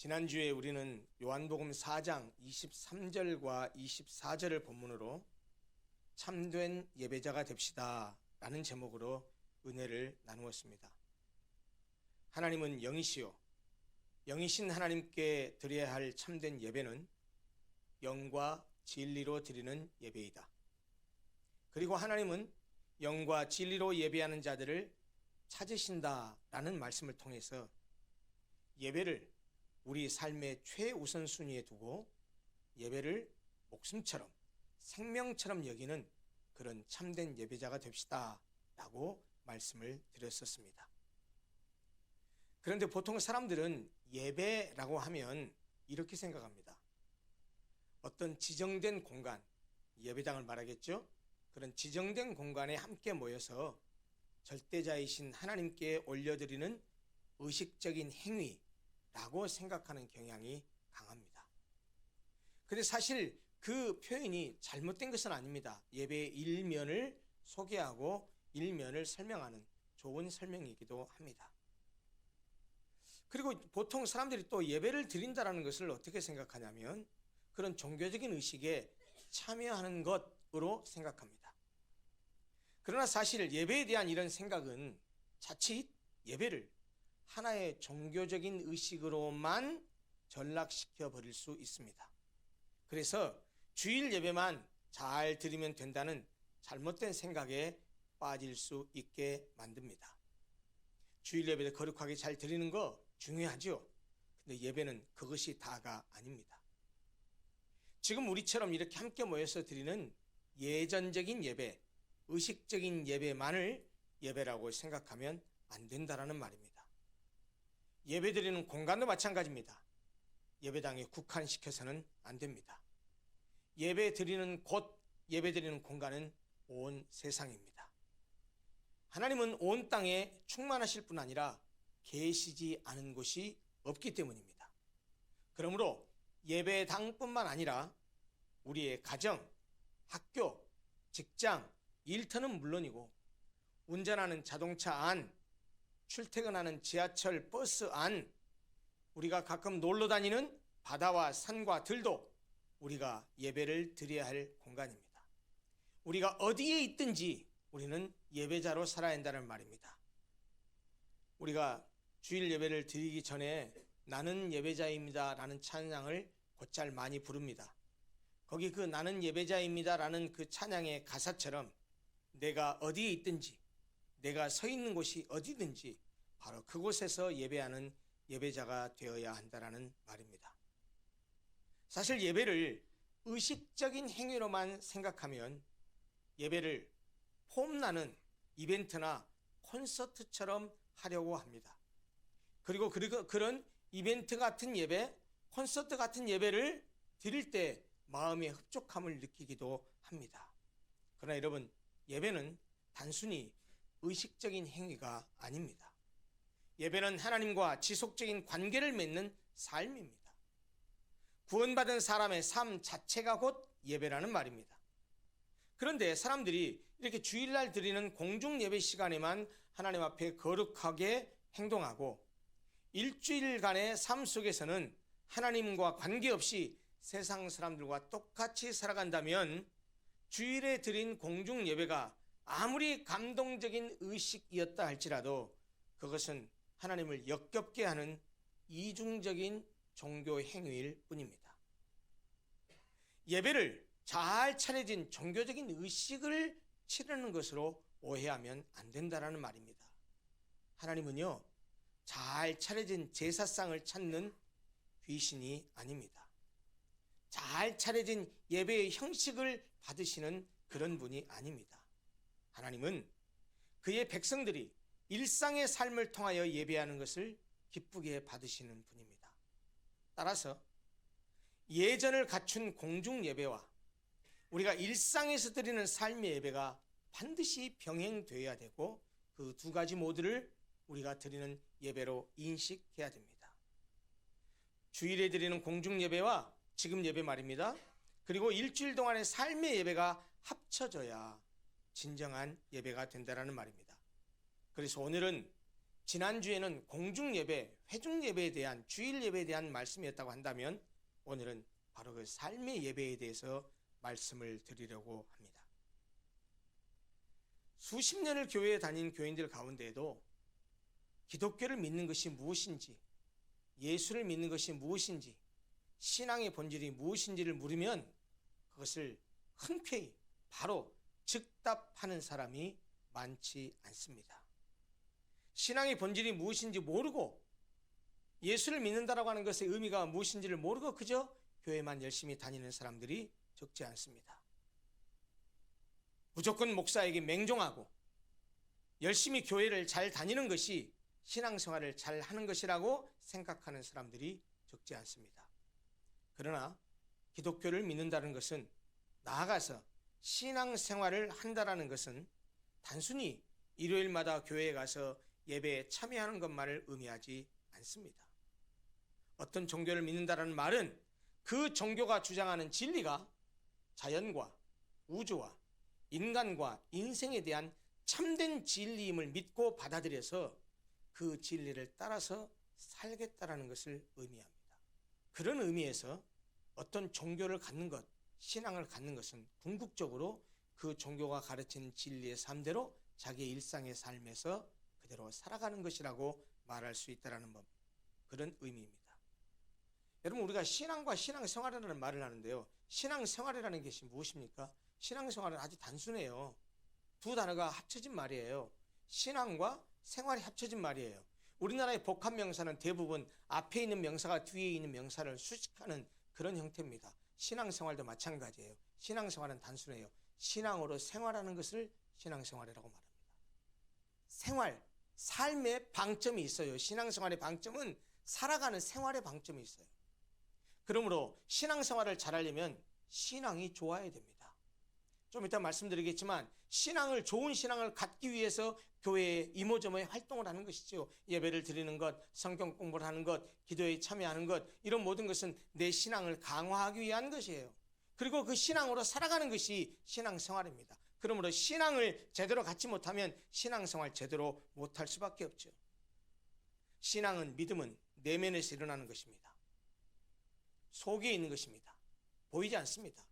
지난주에 우리는 요한복음 4장 23절과 24절을 본문으로 참된 예배자가 됩시다 라는 제목으로 은혜를 나누었습니다. 하나님은 영이시요 영이신 하나님께 드려야 할 참된 예배는 영과 진리로 드리는 예배이다. 그리고 하나님은 영과 진리로 예배하는 자들을 찾으신다라는 말씀을 통해서 예배를 우리 삶의 최우선순위에 두고 예배를 목숨처럼 생명처럼 여기는 그런 참된 예배자가 됩시다 라고 말씀을 드렸었습니다. 그런데 보통 사람들은 예배라고 하면 이렇게 생각합니다. 어떤 지정된 공간, 예배당을 말하겠죠? 그런 지정된 공간에 함께 모여서 절대자이신 하나님께 올려드리는 의식적인 행위라고 생각하는 경향이 강합니다. 그런데 사실 그 표현이 잘못된 것은 아닙니다. 예배의 일면을 소개하고 일면을 설명하는 좋은 설명이기도 합니다. 그리고 보통 사람들이 또 예배를 드린다는 것을 어떻게 생각하냐면 그런 종교적인 의식에 참여하는 것으로 생각합니다. 그러나 사실 예배에 대한 이런 생각은 자칫 예배를 하나의 종교적인 의식으로만 전락시켜 버릴 수 있습니다. 그래서 주일 예배만 잘 드리면 된다는 잘못된 생각에 빠질 수 있게 만듭니다. 주일 예배를 거룩하게 잘 드리는 거 중요하죠. 근데 예배는 그것이 다가 아닙니다. 지금 우리처럼 이렇게 함께 모여서 드리는 예전적인 예배, 의식적인 예배만을 예배라고 생각하면 안 된다라는 말입니다. 예배 드리는 공간도 마찬가지입니다. 예배당에 국한시켜서는 안 됩니다. 예배 드리는 곳, 예배 드리는 공간은 온 세상입니다. 하나님은 온 땅에 충만하실 뿐 아니라 계시지 않은 곳이 없기 때문입니다. 그러므로 예배당뿐만 아니라 우리의 가정, 학교, 직장, 일터는 물론이고 운전하는 자동차 안, 출퇴근하는 지하철, 버스 안, 우리가 가끔 놀러 다니는 바다와 산과 들도 우리가 예배를 드려야 할 공간입니다. 우리가 어디에 있든지 우리는 예배자로 살아야 한다는 말입니다. 우리가 주일 예배를 드리기 전에 나는 예배자입니다 라는 찬양을 곧잘 많이 부릅니다. 거기 그 나는 예배자입니다 라는 그 찬양의 가사처럼 내가 어디에 있든지 내가 서 있는 곳이 어디든지 바로 그곳에서 예배하는 예배자가 되어야 한다는 말입니다. 사실 예배를 의식적인 행위로만 생각하면 예배를 폼나는 이벤트나 콘서트처럼 하려고 합니다. 그리고 그런 이벤트 같은 예배, 콘서트 같은 예배를 드릴 때 마음의 흡족함을 느끼기도 합니다. 그러나 여러분, 예배는 단순히 의식적인 행위가 아닙니다. 예배는 하나님과 지속적인 관계를 맺는 삶입니다. 구원받은 사람의 삶 자체가 곧 예배라는 말입니다. 그런데 사람들이 이렇게 주일날 드리는 공중 예배 시간에만 하나님 앞에 거룩하게 행동하고 일주일간의 삶 속에서는 하나님과 관계없이 세상 사람들과 똑같이 살아간다면 주일에 드린 공중 예배가 아무리 감동적인 의식이었다 할지라도 그것은 하나님을 역겹게 하는 이중적인 종교 행위일 뿐입니다. 예배를 잘 차려진 종교적인 의식을 치르는 것으로 오해하면 안 된다는 말입니다. 하나님은요, 잘 차려진 제사상을 찾는 귀신이 아닙니다. 잘 차려진 예배의 형식을 받으시는 그런 분이 아닙니다. 하나님은 그의 백성들이 일상의 삶을 통하여 예배하는 것을 기쁘게 받으시는 분입니다. 따라서 예전을 갖춘 공중 예배와 우리가 일상에서 드리는 삶의 예배가 반드시 병행되어야 되고 그 두 가지 모두를 우리가 드리는 예배로 인식해야 됩니다. 주일에 드리는 공중 예배와 지금 예배 말입니다. 그리고 일주일 동안의 삶의 예배가 합쳐져야 진정한 예배가 된다는 말입니다. 그래서 오늘은 지난주에는 공중예배, 회중예배에 대한, 주일예배에 대한 말씀이었다고 한다면 오늘은 바로 그 삶의 예배에 대해서 말씀을 드리려고 합니다. 수십 년을 교회에 다닌 교인들 가운데에도 기독교를 믿는 것이 무엇인지, 예수를 믿는 것이 무엇인지, 신앙의 본질이 무엇인지를 물으면 그것을 흔쾌히 바로 즉답하는 사람이 많지 않습니다. 신앙의 본질이 무엇인지 모르고 예수를 믿는다라고 하는 것의 의미가 무엇인지를 모르고 그저 교회만 열심히 다니는 사람들이 적지 않습니다. 무조건 목사에게 맹종하고 열심히 교회를 잘 다니는 것이 신앙생활을 잘 하는 것이라고 생각하는 사람들이 적지 않습니다. 그러나 기독교를 믿는다는 것은, 나아가서 신앙생활을 한다라는 것은 단순히 일요일마다 교회에 가서 예배에 참여하는 것만을 의미하지 않습니다. 어떤 종교를 믿는다라는 말은 그 종교가 주장하는 진리가 자연과 우주와 인간과 인생에 대한 참된 진리임을 믿고 받아들여서 그 진리를 따라서 살겠다라는 것을 의미합니다. 그런 의미에서 어떤 종교를 갖는 것, 신앙을 갖는 것은 궁극적으로 그 종교가 가르치는 진리의 삶대로 자기의 일상의 삶에서 그대로 살아가는 것이라고 말할 수 있다는 법, 그런 의미입니다. 여러분, 우리가 신앙과 신앙생활이라는 말을 하는데요, 신앙생활이라는 것이 무엇입니까? 신앙생활은 아주 단순해요. 두 단어가 합쳐진 말이에요. 신앙과 생활이 합쳐진 말이에요. 우리나라의 복합명사는 대부분 앞에 있는 명사가 뒤에 있는 명사를 수식하는 그런 형태입니다. 신앙생활도 마찬가지예요. 신앙생활은 단순해요. 신앙으로 생활하는 것을 신앙생활이라고 말합니다. 생활, 삶의 방점이 있어요. 신앙생활의 방점은 살아가는 생활의 방점이 있어요. 그러므로 신앙생활을 잘하려면 신앙이 좋아야 됩니다. 좀 이따 말씀드리겠지만 신앙을, 좋은 신앙을 갖기 위해서 교회에 이모저모에 활동을 하는 것이죠. 예배를 드리는 것, 성경 공부를 하는 것, 기도에 참여하는 것, 이런 모든 것은 내 신앙을 강화하기 위한 것이에요. 그리고 그 신앙으로 살아가는 것이 신앙생활입니다. 그러므로 신앙을 제대로 갖지 못하면 신앙생활 제대로 못할 수밖에 없죠. 신앙은, 믿음은 내면에서 일어나는 것입니다. 속에 있는 것입니다. 보이지 않습니다.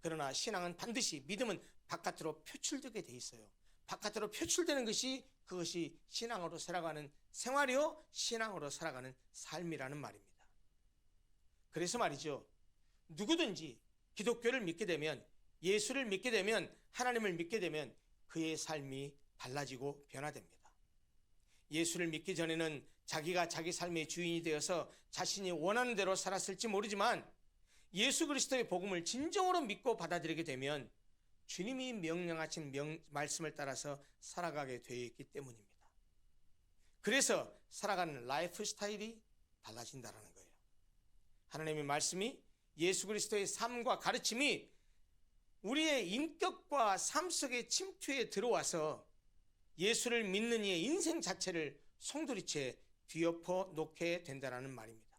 그러나 신앙은 반드시, 믿음은 바깥으로 표출되게 돼 있어요. 바깥으로 표출되는 것이, 그것이 신앙으로 살아가는 생활이요, 신앙으로 살아가는 삶이라는 말입니다. 그래서 말이죠, 누구든지 기독교를 믿게 되면, 예수를 믿게 되면, 하나님을 믿게 되면 그의 삶이 달라지고 변화됩니다. 예수를 믿기 전에는 자기가 자기 삶의 주인이 되어서 자신이 원하는 대로 살았을지 모르지만 예수 그리스도의 복음을 진정으로 믿고 받아들이게 되면 주님이 명령하신 말씀을 따라서 살아가게 되어 있기 때문입니다. 그래서 살아가는 라이프 스타일이 달라진다는 거예요. 하나님의 말씀이, 예수 그리스도의 삶과 가르침이 우리의 인격과 삶 속에 침투해 들어와서 예수를 믿는 이의 인생 자체를 송두리째 뒤엎어 놓게 된다는 말입니다.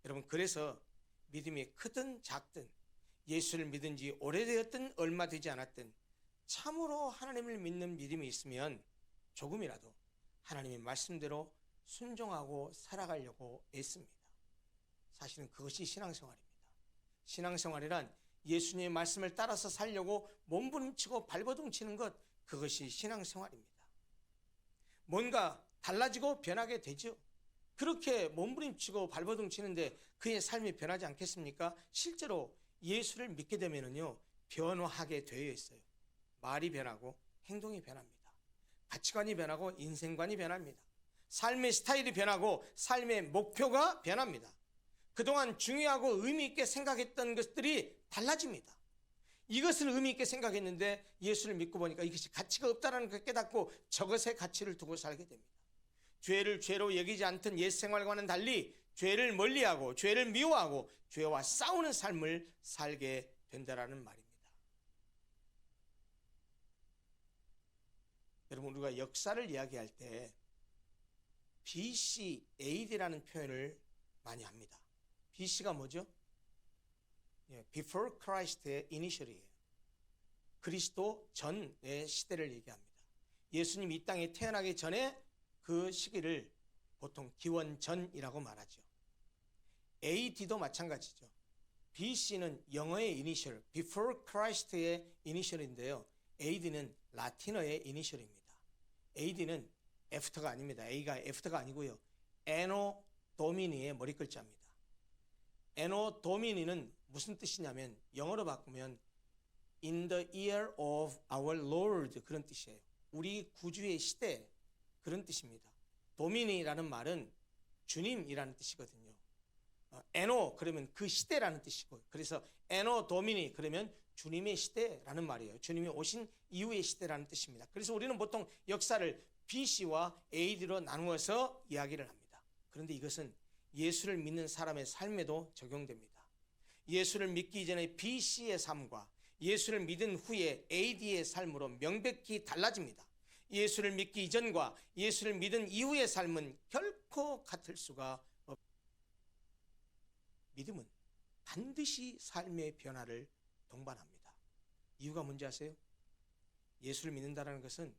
여러분, 그래서 믿음이 크든 작든, 예수를 믿은 지 오래되었든 얼마 되지 않았든 참으로 하나님을 믿는 믿음이 있으면 조금이라도 하나님의 말씀대로 순종하고 살아가려고 애씁니다. 사실은 그것이 신앙생활입니다. 신앙생활이란 예수님의 말씀을 따라서 살려고 몸부림치고 발버둥치는 것, 그것이 신앙생활입니다. 뭔가 달라지고 변하게 되죠. 그렇게 몸부림치고 발버둥치는데 그의 삶이 변하지 않겠습니까? 실제로 예수를 믿게 되면은요, 변화하게 되어 있어요. 말이 변하고 행동이 변합니다. 가치관이 변하고 인생관이 변합니다. 삶의 스타일이 변하고 삶의 목표가 변합니다. 그동안 중요하고 의미 있게 생각했던 것들이 달라집니다. 이것을 의미 있게 생각했는데 예수를 믿고 보니까 이것이 가치가 없다는 걸 깨닫고 저것에 가치를 두고 살게 됩니다. 죄를 죄로 여기지 않던 옛 생활과는 달리 죄를 멀리하고 죄를 미워하고 죄와 싸우는 삶을 살게 된다는 말입니다. 여러분, 우리가 역사를 이야기할 때 BC, AD라는 표현을 많이 합니다. BC가 뭐죠? Before Christ의 이니셜이에요. 그리스도 전의 시대를 얘기합니다. 예수님이 이 땅에 태어나기 전에 그 시기를 보통 기원전이라고 말하죠. AD도 마찬가지죠. BC는 영어의 이니셜, Before Christ의 이니셜인데요. AD는 라틴어의 이니셜입니다. AD는 After가 아닙니다. A가 After가 아니고요. Anno Domini의 머리 글자입니다. Anno Domini는 무슨 뜻이냐면 영어로 바꾸면 In the year of our Lord 그런 뜻이에요. 우리 구주의 시대 그런 뜻입니다. 도미니라는 말은 주님이라는 뜻이거든요. 에노 그러면 그 시대라는 뜻이고, 그래서 에노 도미니 그러면 주님의 시대라는 말이에요. 주님이 오신 이후의 시대라는 뜻입니다. 그래서 우리는 보통 역사를 BC와 AD로 나누어서 이야기를 합니다. 그런데 이것은 예수를 믿는 사람의 삶에도 적용됩니다. 예수를 믿기 이전의 BC의 삶과 예수를 믿은 후에 AD의 삶으로 명백히 달라집니다. 예수를 믿기 이전과 예수를 믿은 이후의 삶은 결코 같을 수가 없습니다. 믿음은 반드시 삶의 변화를 동반합니다. 이유가 뭔지 아세요? 예수를 믿는다는 것은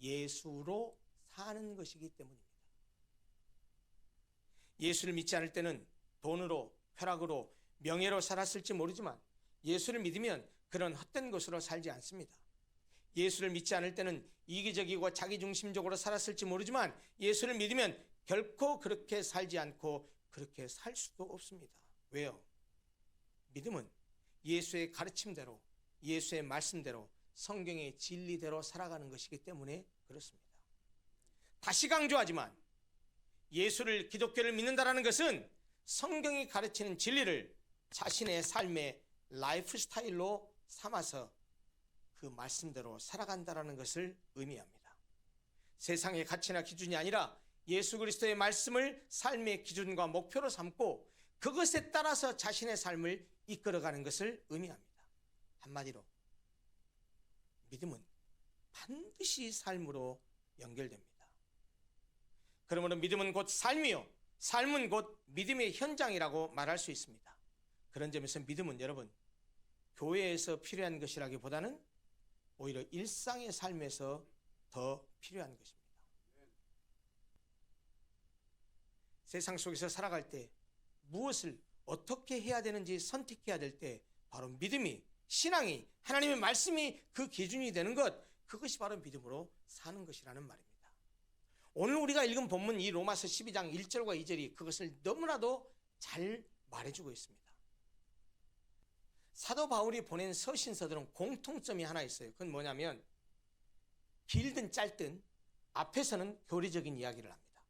예수로 사는 것이기 때문입니다. 예수를 믿지 않을 때는 돈으로, 쾌락으로, 명예로 살았을지 모르지만 예수를 믿으면 그런 헛된 것으로 살지 않습니다. 예수를 믿지 않을 때는 이기적이고 자기중심적으로 살았을지 모르지만 예수를 믿으면 결코 그렇게 살지 않고 그렇게 살 수도 없습니다. 왜요? 믿음은 예수의 가르침대로, 예수의 말씀대로, 성경의 진리대로 살아가는 것이기 때문에 그렇습니다. 다시 강조하지만 예수를, 기독교를 믿는다는 것은 성경이 가르치는 진리를 자신의 삶의 라이프 스타일로 삼아서 그 말씀대로 살아간다는 것을 의미합니다. 세상의 가치나 기준이 아니라 예수 그리스도의 말씀을 삶의 기준과 목표로 삼고 그것에 따라서 자신의 삶을 이끌어가는 것을 의미합니다. 한마디로 믿음은 반드시 삶으로 연결됩니다. 그러므로 믿음은 곧 삶이요, 삶은 곧 믿음의 현장이라고 말할 수 있습니다. 그런 점에서 믿음은 여러분 교회에서 필요한 것이라기보다는 오히려 일상의 삶에서 더 필요한 것입니다. 세상 속에서 살아갈 때 무엇을 어떻게 해야 되는지 선택해야 될 때 바로 믿음이, 신앙이, 하나님의 말씀이 그 기준이 되는 것, 그것이 바로 믿음으로 사는 것이라는 말입니다. 오늘 우리가 읽은 본문 이 로마서 12장 1절과 2절이 그것을 너무나도 잘 말해주고 있습니다. 사도 바울이 보낸 서신서들은 공통점이 하나 있어요. 그건 뭐냐면 길든 짧든 앞에서는 교리적인 이야기를 합니다.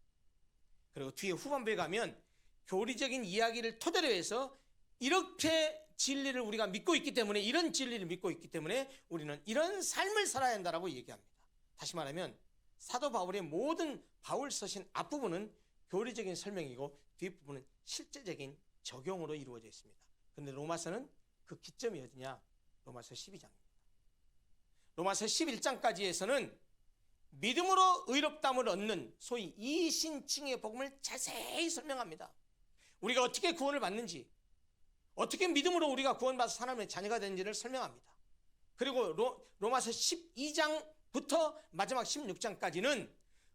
그리고 뒤에 후반부에 가면 교리적인 이야기를 토대로 해서 이렇게 진리를 우리가 믿고 있기 때문에, 이런 진리를 믿고 있기 때문에 우리는 이런 삶을 살아야 한다라고 얘기합니다. 다시 말하면 사도 바울의 모든 바울 서신 앞부분은 교리적인 설명이고 뒷부분은 실제적인 적용으로 이루어져 있습니다. 그런데 로마서는 그 기점이 어디냐? 로마서 12장입니다. 로마서 11장까지에서는 믿음으로 의롭다함을 얻는 소위 이신칭의 복음을 자세히 설명합니다. 우리가 어떻게 구원을 받는지, 어떻게 믿음으로 우리가 구원받아서 하나님의 자녀가 되는지를 설명합니다. 그리고 로마서 12장부터 마지막 16장까지는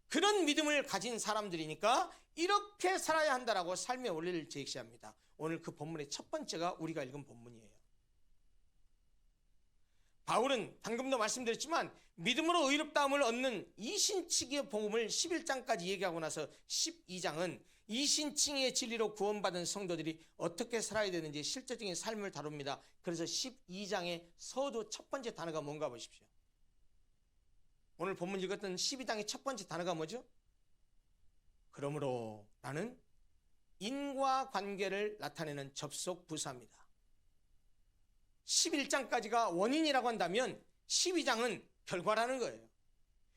그런 믿음을 가진 사람들이니까 이렇게 살아야 한다라고 삶의 원리를 제시합니다. 오늘 그 본문의 첫 번째가 우리가 읽은 본문이에요. 바울은 방금도 말씀드렸지만 믿음으로 의롭다함을 얻는 이신칭의 복음을 11장까지 얘기하고 나서 12장은 이신칭의 진리로 구원받은 성도들이 어떻게 살아야 되는지 실제적인 삶을 다룹니다. 그래서 12장의 서두 첫 번째 단어가 뭔가 보십시오. 오늘 본문 읽었던 12장의 첫 번째 단어가 뭐죠? 그러므로 라는 인과관계를 나타내는 접속 부사입니다. 11장까지가 원인이라고 한다면 12장은 결과라는 거예요.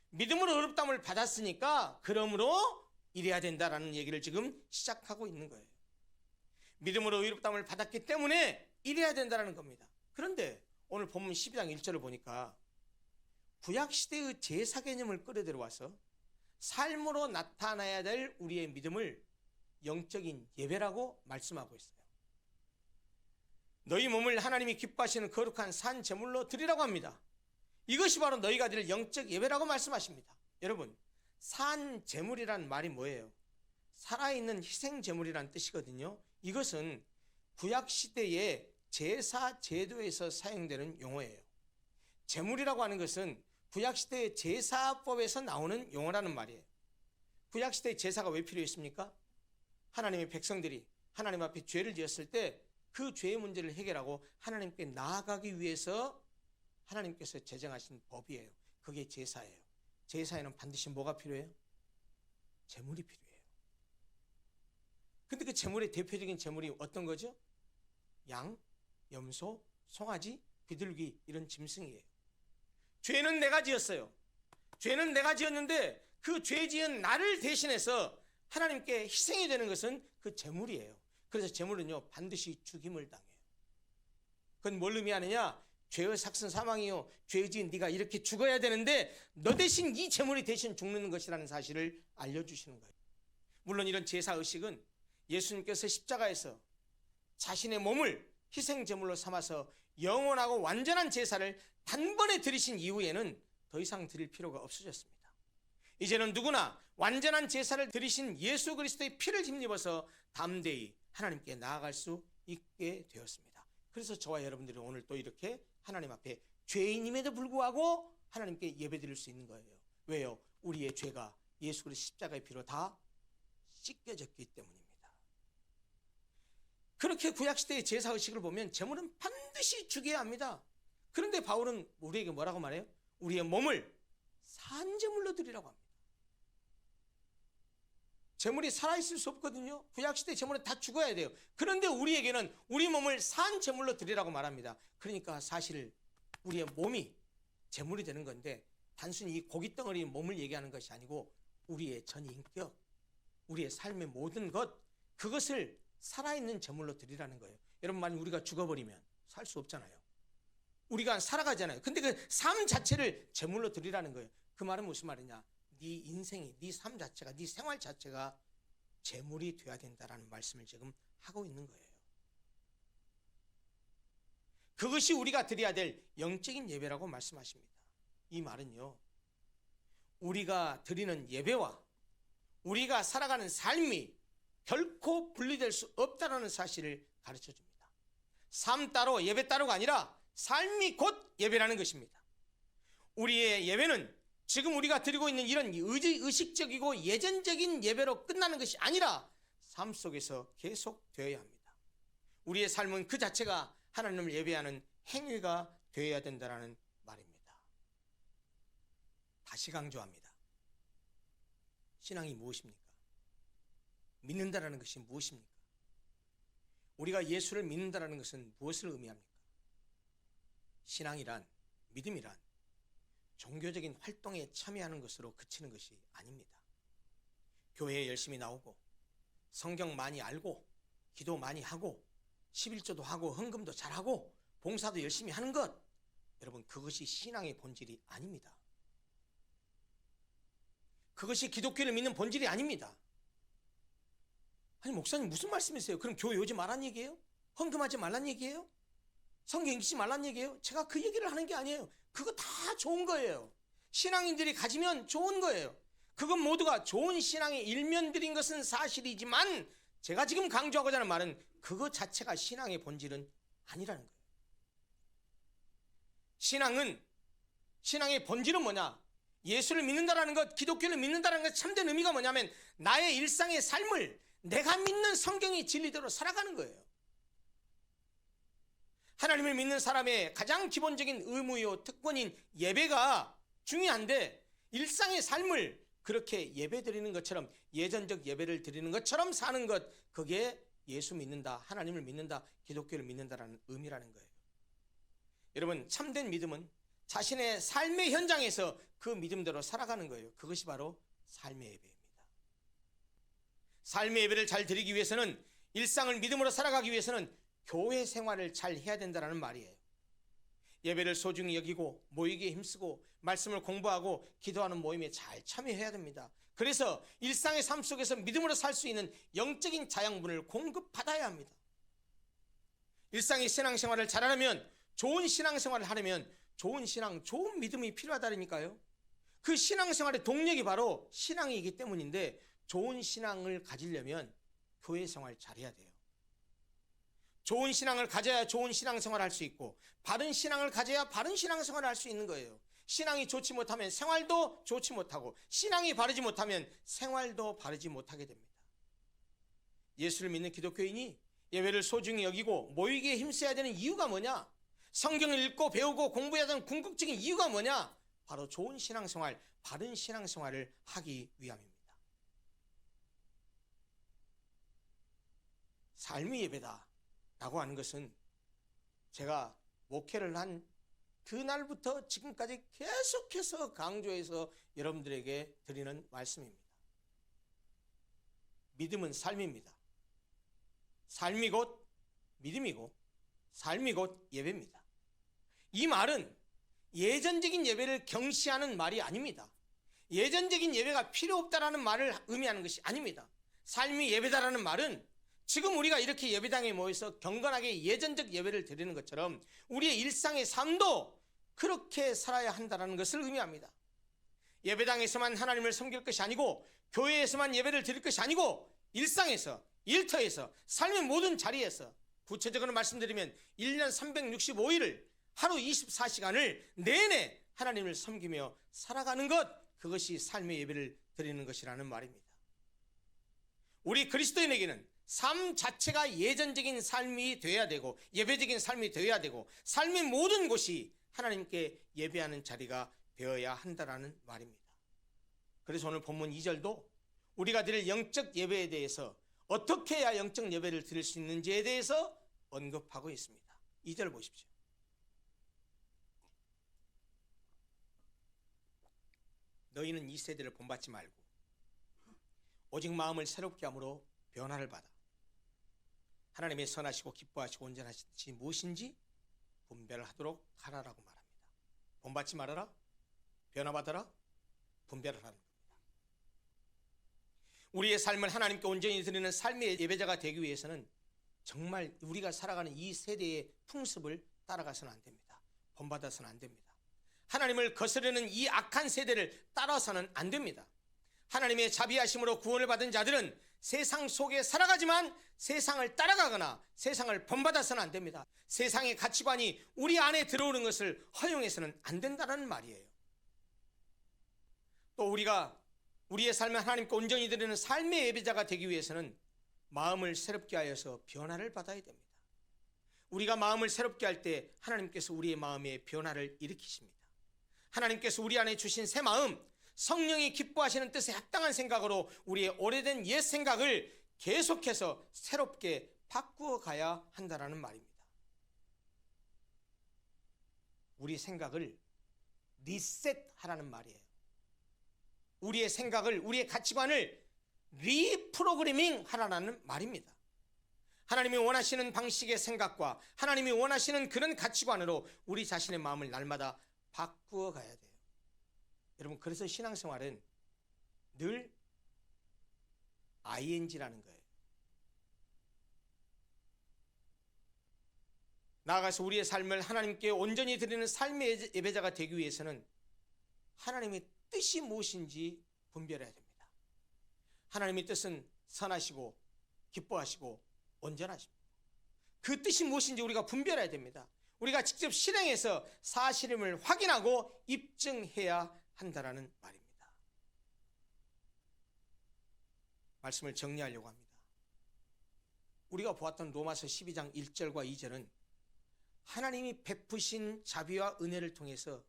믿음으로 의롭다함을 받았으니까 그러므로 이래야 된다라는 얘기를 지금 시작하고 있는 거예요. 믿음으로 의롭다함을 받았기 때문에 이래야 된다라는 겁니다. 그런데 오늘 본문 12장 1절을 보니까 구약시대의 제사 개념을 끌어들여와서 삶으로 나타나야 될 우리의 믿음을 영적인 예배라고 말씀하고 있어요. 너희 몸을 하나님이 기뻐하시는 거룩한 산 제물로 드리라고 합니다. 이것이 바로 너희가 드릴 영적 예배라고 말씀하십니다. 여러분, 산 제물이란 말이 뭐예요? 살아있는 희생 제물이란 뜻이거든요. 이것은 구약 시대의 제사 제도에서 사용되는 용어예요. 제물이라고 하는 것은 구약 시대의 제사법에서 나오는 용어라는 말이에요. 구약 시대의 제사가 왜 필요했습니까? 하나님의 백성들이 하나님 앞에 죄를 지었을 때 그 죄의 문제를 해결하고 하나님께 나아가기 위해서 하나님께서 제정하신 법이에요. 그게 제사예요. 제사에는 반드시 뭐가 필요해요? 제물이 필요해요. 근데 그 제물의 대표적인 제물이 어떤 거죠? 양, 염소, 송아지, 비둘기 이런 짐승이에요. 죄는 내가 지었어요. 죄는 내가 지었는데 그 죄 지은 나를 대신해서 하나님께 희생이 되는 것은 그 제물이에요. 그래서 제물은요 반드시 죽임을 당해요. 그건 뭘 의미하느냐? 죄의 삭슨 사망이요 죄 지은 네가 이렇게 죽어야 되는데 너 대신 이 제물이 대신 죽는 것이라는 사실을 알려주시는 거예요. 물론 이런 제사의식은 예수님께서 십자가에서 자신의 몸을 희생제물로 삼아서 영원하고 완전한 제사를 단번에 드리신 이후에는 더 이상 드릴 필요가 없어졌습니다. 이제는 누구나 완전한 제사를 드리신 예수 그리스도의 피를 힘입어서 담대히 하나님께 나아갈 수 있게 되었습니다. 그래서 저와 여러분들이 오늘 또 이렇게 하나님 앞에 죄인임에도 불구하고 하나님께 예배드릴 수 있는 거예요. 왜요? 우리의 죄가 예수 그리스도 십자가의 피로 다 씻겨졌기 때문입니다. 그렇게 구약시대의 제사의식을 보면 제물은 반드시 죽여야 합니다. 그런데 바울은 우리에게 뭐라고 말해요? 우리의 몸을 산제물로 드리라고 합니다. 제물이 살아있을 수 없거든요. 구약시대 제물은 다 죽어야 돼요. 그런데 우리에게는 우리 몸을 산 제물로 드리라고 말합니다. 그러니까 사실 우리의 몸이 제물이 되는 건데 단순히 이 고깃덩어리 몸을 얘기하는 것이 아니고 우리의 전 인격, 우리의 삶의 모든 것, 그것을 살아있는 제물로 드리라는 거예요. 여러분, 만약 우리가 죽어버리면 살 수 없잖아요. 우리가 살아가잖아요. 근데 그 삶 자체를 제물로 드리라는 거예요. 그 말은 무슨 말이냐? 네 인생이, 네 삶 자체가, 네 생활 자체가 제물이 돼야 된다라는 말씀을 지금 하고 있는 거예요. 그것이 우리가 드려야 될 영적인 예배라고 말씀하십니다. 이 말은요, 우리가 드리는 예배와 우리가 살아가는 삶이 결코 분리될 수 없다는 사실을 가르쳐 줍니다. 삶 따로 예배 따로가 아니라 삶이 곧 예배라는 것입니다. 우리의 예배는 지금 우리가 드리고 있는 이런 의식적이고 예전적인 예배로 끝나는 것이 아니라 삶 속에서 계속 되어야 합니다. 우리의 삶은 그 자체가 하나님을 예배하는 행위가 되어야 된다는 말입니다. 다시 강조합니다. 신앙이 무엇입니까? 믿는다라는 것이 무엇입니까? 우리가 예수를 믿는다라는 것은 무엇을 의미합니까? 신앙이란, 믿음이란 종교적인 활동에 참여하는 것으로 그치는 것이 아닙니다. 교회에 열심히 나오고 성경 많이 알고 기도 많이 하고 11조도 하고 헌금도 잘하고 봉사도 열심히 하는 것, 여러분, 그것이 신앙의 본질이 아닙니다. 그것이 기독교를 믿는 본질이 아닙니다. 아니, 목사님 무슨 말씀이세요? 그럼 교회 오지 말란 얘기예요? 헌금하지 말란 얘기예요? 성경 읽지 말란 얘기예요? 제가 그 얘기를 하는 게 아니에요. 그거 다 좋은 거예요. 신앙인들이 가지면 좋은 거예요. 그건 모두가 좋은 신앙의 일면들인 것은 사실이지만 제가 지금 강조하고자 하는 말은 그것 자체가 신앙의 본질은 아니라는 거예요. 신앙의 본질은 뭐냐? 예수를 믿는다라는 것, 기독교를 믿는다라는 것, 참된 의미가 뭐냐면 나의 일상의 삶을 내가 믿는 성경의 진리대로 살아가는 거예요. 하나님을 믿는 사람의 가장 기본적인 의무요 특권인 예배가 중요한데 일상의 삶을 그렇게 예배 드리는 것처럼, 예전적 예배를 드리는 것처럼 사는 것, 그게 예수 믿는다, 하나님을 믿는다, 기독교를 믿는다라는 의미라는 거예요. 여러분, 참된 믿음은 자신의 삶의 현장에서 그 믿음대로 살아가는 거예요. 그것이 바로 삶의 예배입니다. 삶의 예배를 잘 드리기 위해서는, 일상을 믿음으로 살아가기 위해서는 교회 생활을 잘 해야 된다는 말이에요. 예배를 소중히 여기고 모이기에 힘쓰고 말씀을 공부하고 기도하는 모임에 잘 참여해야 됩니다. 그래서 일상의 삶 속에서 믿음으로 살 수 있는 영적인 자양분을 공급받아야 합니다. 일상의 신앙생활을 잘하려면, 좋은 신앙생활을 하려면 좋은 신앙, 좋은 믿음이 필요하다니까요. 그 신앙생활의 동력이 바로 신앙이기 때문인데, 좋은 신앙을 가지려면 교회 생활 잘해야 돼요. 좋은 신앙을 가져야 좋은 신앙생활 할 수 있고, 바른 신앙을 가져야 바른 신앙생활을 할 수 있는 거예요. 신앙이 좋지 못하면 생활도 좋지 못하고, 신앙이 바르지 못하면 생활도 바르지 못하게 됩니다. 예수를 믿는 기독교인이 예배를 소중히 여기고 모이기에 힘써야 되는 이유가 뭐냐? 성경을 읽고 배우고 공부해야 되는 궁극적인 이유가 뭐냐? 바로 좋은 신앙생활, 바른 신앙생활을 하기 위함입니다. 삶의 예배다 라고 하는 것은 제가 목회를 한 그날부터 지금까지 계속해서 강조해서 여러분들에게 드리는 말씀입니다. 믿음은 삶입니다. 삶이 곧 믿음이고, 삶이 곧 예배입니다. 이 말은 예전적인 예배를 경시하는 말이 아닙니다. 예전적인 예배가 필요 없다라는 말을 의미하는 것이 아닙니다. 삶이 예배다라는 말은 지금 우리가 이렇게 예배당에 모여서 경건하게 예전적 예배를 드리는 것처럼 우리의 일상의 삶도 그렇게 살아야 한다는 것을 의미합니다. 예배당에서만 하나님을 섬길 것이 아니고, 교회에서만 예배를 드릴 것이 아니고, 일상에서, 일터에서, 삶의 모든 자리에서, 구체적으로 말씀드리면 1년 365일을 하루 24시간을 내내 하나님을 섬기며 살아가는 것, 그것이 삶의 예배를 드리는 것이라는 말입니다. 우리 그리스도인에게는 삶 자체가 예전적인 삶이 되어야 되고, 예배적인 삶이 되어야 되고, 삶의 모든 곳이 하나님께 예배하는 자리가 되어야 한다라는 말입니다. 그래서 오늘 본문 2절도 우리가 드릴 영적 예배에 대해서, 어떻게 해야 영적 예배를 드릴 수 있는지에 대해서 언급하고 있습니다. 2절 보십시오. 너희는 이 세대를 본받지 말고 오직 마음을 새롭게 함으로 변화를 받아 하나님의 선하시고 기뻐하시고 온전하신 뜻이 무엇인지 분별하도록 하라라고 말합니다. 본받지 말아라, 변화받아라, 분별하라는 겁니다. 우리의 삶을 하나님께 온전히 드리는 삶의 예배자가 되기 위해서는 정말 우리가 살아가는 이 세대의 풍습을 따라가서는 안 됩니다. 본받아서는 안 됩니다. 하나님을 거스르는 이 악한 세대를 따라서는 안 됩니다. 하나님의 자비하심으로 구원을 받은 자들은 세상 속에 살아가지만 세상을 따라가거나 세상을 본받아서는 안 됩니다. 세상의 가치관이 우리 안에 들어오는 것을 허용해서는 안 된다는 말이에요. 또 우리가 우리의 삶을 하나님께 온전히 드리는 삶의 예배자가 되기 위해서는 마음을 새롭게 하여서 변화를 받아야 됩니다. 우리가 마음을 새롭게 할 때 하나님께서 우리의 마음에 변화를 일으키십니다. 하나님께서 우리 안에 주신 새 마음, 성령이 기뻐하시는 뜻에 합당한 생각으로 우리의 오래된 옛 생각을 계속해서 새롭게 바꾸어 가야 한다는 말입니다. 우리 생각을 리셋하라는 말이에요. 우리의 생각을, 우리의 가치관을 리프로그래밍 하라는 말입니다. 하나님이 원하시는 방식의 생각과 하나님이 원하시는 그런 가치관으로 우리 자신의 마음을 날마다 바꾸어 가야 돼요. 여러분, 그래서 신앙생활은 늘 ing라는 거예요. 나아가서 우리의 삶을 하나님께 온전히 드리는 삶의 예배자가 되기 위해서는 하나님의 뜻이 무엇인지 분별해야 됩니다. 하나님의 뜻은 선하시고 기뻐하시고 온전하십니다. 그 뜻이 무엇인지 우리가 분별해야 됩니다. 우리가 직접 실행해서 사실임을 확인하고 입증해야 한다는 말입니다. 말씀을 정리하려고 합니다. 우리가 보았던 로마서 12장 1절과 2절은 하나님이 베푸신 자비와 은혜를 통해서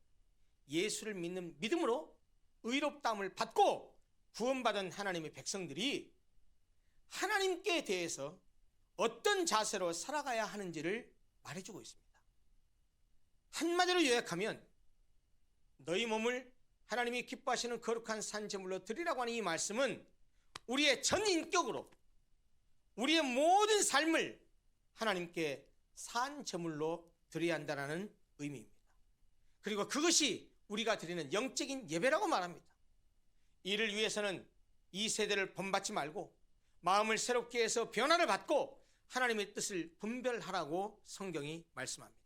예수를 믿는 믿음으로 의롭다함을 받고 구원받은 하나님의 백성들이 하나님께 대해서 어떤 자세로 살아가야 하는지를 말해주고 있습니다. 한마디로 요약하면 너희 몸을 하나님이 기뻐하시는 거룩한 산 제물로 드리라고 하는 이 말씀은 우리의 전 인격으로 우리의 모든 삶을 하나님께 산 제물로 드려야 한다는 의미입니다. 그리고 그것이 우리가 드리는 영적인 예배라고 말합니다. 이를 위해서는 이 세대를 본받지 말고 마음을 새롭게 해서 변화를 받고 하나님의 뜻을 분별하라고 성경이 말씀합니다.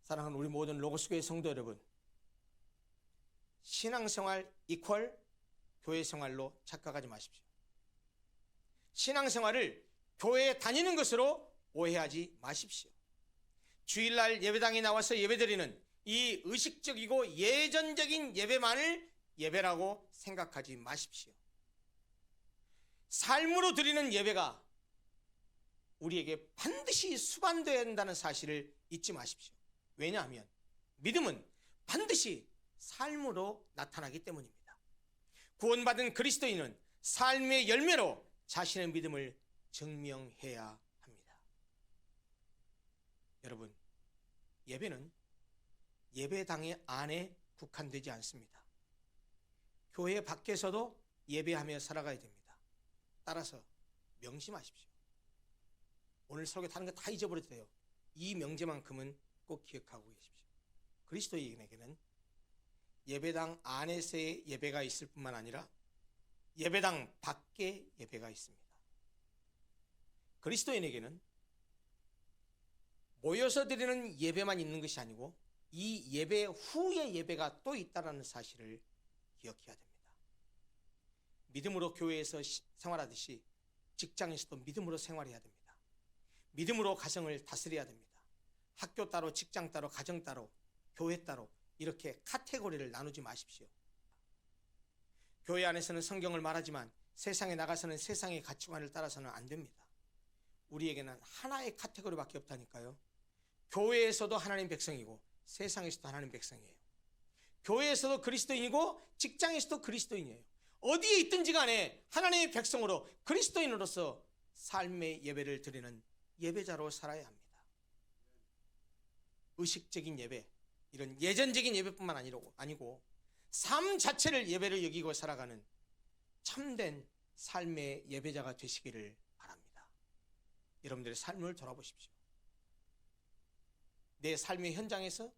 사랑하는 우리 모든 로고스교회 성도 여러분, 신앙생활 이퀄 교회 생활로 착각하지 마십시오. 신앙생활을 교회에 다니는 것으로 오해하지 마십시오. 주일날 예배당에 나와서 예배드리는 이 의식적이고 예전적인 예배만을 예배라고 생각하지 마십시오. 삶으로 드리는 예배가 우리에게 반드시 수반되어야 한다는 사실을 잊지 마십시오. 왜냐하면 믿음은 반드시 삶으로 나타나기 때문입니다. 구원받은 그리스도인은 삶의 열매로 자신의 믿음을 증명해야 합니다. 여러분, 예배는 예배당의 안에 국한되지 않습니다. 교회 밖에서도 예배하며 살아가야 됩니다. 따라서 명심하십시오. 오늘 설교 다른 거 다 잊어버려도 돼요. 이 명제만큼은 꼭 기억하고 계십시오. 그리스도인에게는 예배당 안에서의 예배가 있을 뿐만 아니라 예배당 밖에 예배가 있습니다. 그리스도인에게는 모여서 드리는 예배만 있는 것이 아니고 이 예배 후의 예배가 또 있다는 사실을 기억해야 됩니다. 믿음으로 교회에서 생활하듯이 직장에서도 믿음으로 생활해야 됩니다. 믿음으로 가정을 다스려야 됩니다. 학교 따로, 직장 따로, 가정 따로, 교회 따로 이렇게 카테고리를 나누지 마십시오. 교회 안에서는 성경을 말하지만 세상에 나가서는 세상의 가치관을 따라서는 안 됩니다. 우리에게는 하나의 카테고리밖에 없다니까요. 교회에서도 하나님 백성이고 세상에서도 하나님 백성이에요. 교회에서도 그리스도인이고 직장에서도 그리스도인이에요. 어디에 있든지 간에 하나님의 백성으로 그리스도인으로서 삶의 예배를 드리는 예배자로 살아야 합니다. 의식적인 예배, 이런 예전적인 예배뿐만 아니고 삶 자체를 예배를 여기고 살아가는 참된 삶의 예배자가 되시기를 바랍니다. 여러분들의 삶을 돌아보십시오. 내 삶의 현장에서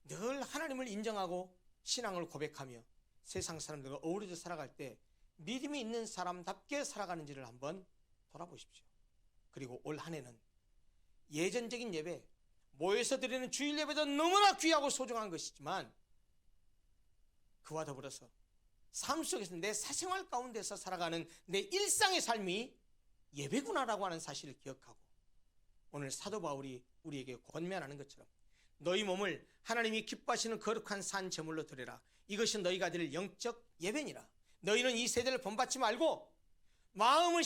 늘 하나님을 인정하고 신앙을 고백하며 세상 사람들과 어우러져 살아갈 때 믿음이 있는 사람답게 살아가는지를 한번 돌아보십시오. 그리고 올 한 해는 예전적인 예배, 모여서 드리는 주일 예배도 너무나 귀하고 소중한 것이지만 그와 더불어서 삶 속에서 내 사생활 가운데서 살아가는 내 일상의 삶이 예배구나라고 하는 사실을 기억하고 오늘 사도 바울이 우리에게 권면하는 것처럼 너희 몸을 하나님이 기뻐하시는 거룩한 산 제물로 드려라. 이것이 너희가 드릴 영적 예배니라. 너희는 이 세대를 본받지 말고 마음을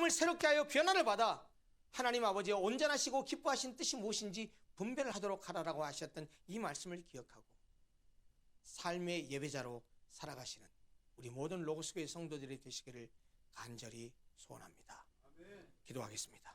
새롭게 하여 변화를 받아 하나님 아버지의 온전하시고 기뻐하신 뜻이 무엇인지 분별을 하도록 하라라고 하셨던 이 말씀을 기억하고 삶의 예배자로 살아가시는 우리 모든 로고스교회 성도들이 되시기를 간절히 소원합니다. 기도하겠습니다.